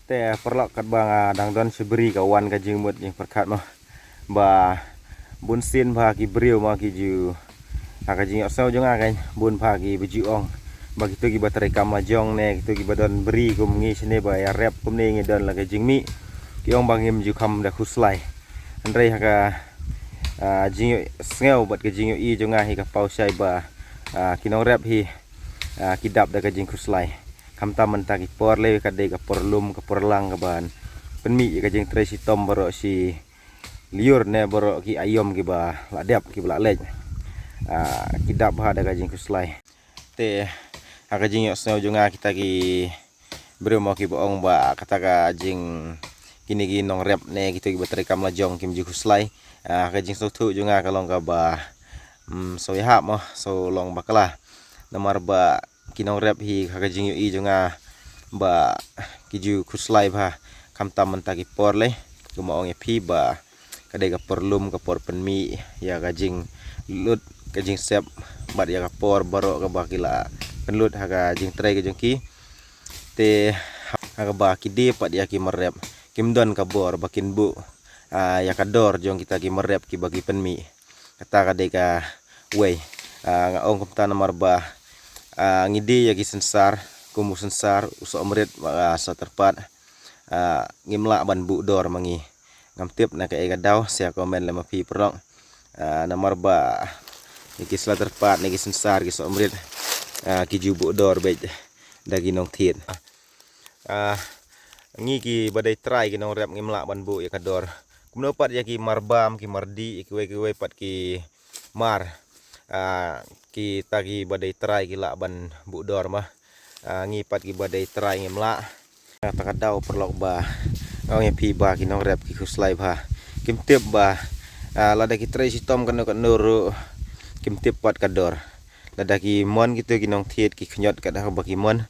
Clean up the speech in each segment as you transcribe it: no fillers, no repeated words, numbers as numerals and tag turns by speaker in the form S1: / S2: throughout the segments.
S1: แต่perlok kat bang dang don seberi kawan ka jing mut yang perkat mah ba bun sin ba ki beriu ma ki ju ka jing asau jong kan bun ba ki biji ong ba gitu ki baterai kamajong ne gitu ki badon beri kum ngi sini ba ya rep kum ne ngi don la ka jing mi ki ong bang him ju kam da khuslai andrei ka jing sneu bat ka jing i jong hi ka pausai ba kinong rep hi kidap da ka jing khuslai kam taman tagi por le ka de ka por lum ka por lang ka ban penmi ka jeng tresi tom baro si liur ne baro ki ayom ki ba la dep ki ba lej kidap ha da ka jeng kuslai te ka jeng yo sno junga kita ki bro mo ki boong ba kata ka jeng kini gi nong rep ne kita ki bateri kam la jong kim ji kuslai ka jeng so thu junga ka long ka ba so ya mo so long bakala nomor ba kinong rep hi ka jing i junga ba kiju kuslai ba kam taman tagi por le kuma ong phi ba kadai ka perlum ka por penmi ya ka jing lut ka jing sep bat ya ka por baro ka ba kila penlut ha ka jing trai ka jing ki te ha ka ba ki de pat ya ki merep kim don ka bor bakin bu ya ka dor jong kita ki merep ki bagi penmi kata kadai ka wei ong kum ta nomor ba ngide ya sensar kumu sensar usok merit sa terpat ngimla ban bu dor mangi ngam tip na ka ega daw sia komen lema pi prong nomor ba iki sla terpat niki sensar ki sok merit ki ju bu dor bej dagi nong thiet ngi ki badai try ki nong rep ngimla ban bu ya ka dor kumno pat ya ki marbam ki mardi ki we pat ki mar ki tagi badai try ki la ban bu dor mah ngipat ki badai try ngimla takadau perlok ba ong pi ba ki nong rep ki khuslai ba kim tip ba lada ki try sitom kan nuru kim tip pat kador lada ki mon gitu ki nong thiet ki khnyot ka dah ba ki mon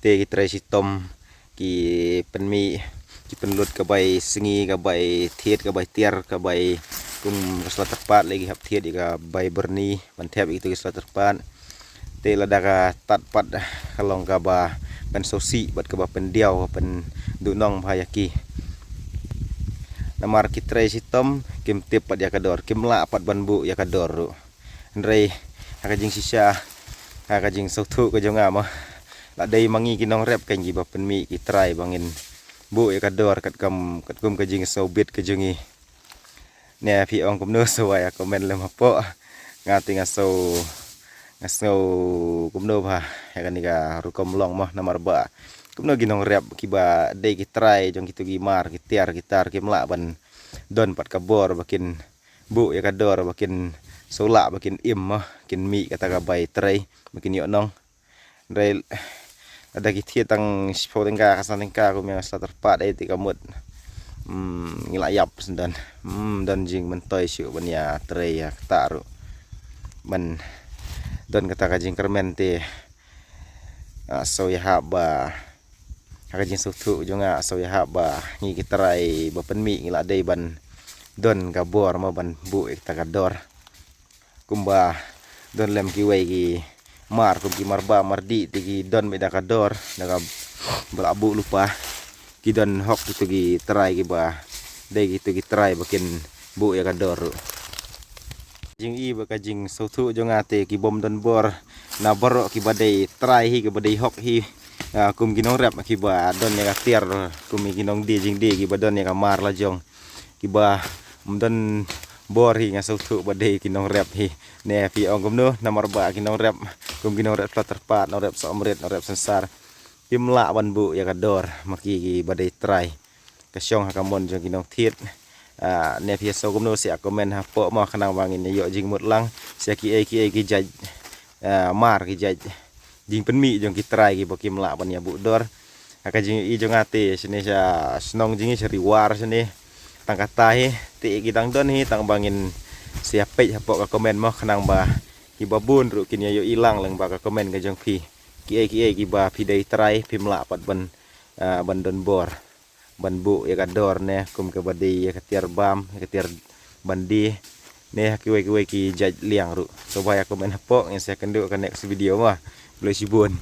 S1: te ki try sitom ki penmi ki penlut ka bai singi ka bai thiet ka bai tiar ka bai kum sla tepat lagi hap thiet ka bai berni mantep itu sla tepat te lada ka tat pat kalong ka ba pen sosi bat ka ba pendiau pen dunong bhayaki namar kitre sitom kim tip pat ya kador kim la pat banbu ya kador ndrei ka jing sisa ka jing sautu ka jonga ma la dei mangi kinong rep kan gi ba penmi ki try bangin bu ya kador kat kum ka jing saubit ka jongi nè phi ong kum no so ya komen le ma po ngati ngaso kum no ba ya kan ka rukom long mah nomor ba kum no ginong rep ki ba dei ki try jong kitu gi mar ki tiar gitar ki mla ban don pat kabor bakin bu ya kador bakin sola bakin im mah kin mi kata ka bai try bakin yo nong rel ada ki thietang spo tengka kasan tengka kum yang sa terpat ai ti kamut ngilayap sendan dan jing mentoy siu ban ya tray ya taru ban don kata ka jing kermen te so ya haba ka jing sutu jonga so ya haba ngi kitrai ba penmi ngila dei ban don ka bor ma ban bu ta ka dor kumba don lem ki wei ki mar kum ki marba mardi ti ki don me da ka dor daga balabu lupa ki don hok itu gi try ki ba dei gitu ki try bakin bu ya ka dor jing i ba ka jing sautu jonga te ki bom don bor na boro ki badai try hi ki badai hok hi kum ginong rep ki ba don ya ka tiar kum ginong di jing di ki ba don ya ka mar la jong ki ba don bor hi nga sautu badai kinong rep hi ne pi ong kum no nomor ba kinong rep kum ginong rep terpat no rep somret no rep sensar kimla ban bu ya ka dor maki ki badai try ka syong ha kamon jong kinong thiet ne pia so kum no sia komen ha po ma khanang wangin yo jing mut lang sia ki ki jaj mar ki jaj jing penmi jong ki try ki bokim la ban ya bu dor ka jing i jong ate sini sa snong jing seri war sini tang kata hi ti ki dang don hi tang bangin sia pe ha po ka komen ma khanang ba ki babun ru kin yo ilang lang ba ka komen ka jong pi ki ba pi dei try pim la pat ban ban don bor ban bu ya ka dor ne kum ka badi ya ka tiar bam ya ka tiar bandi ne ki we ki jaj liang ru so ba ya komen ha po yang saya kendu ka next video mah boleh sibun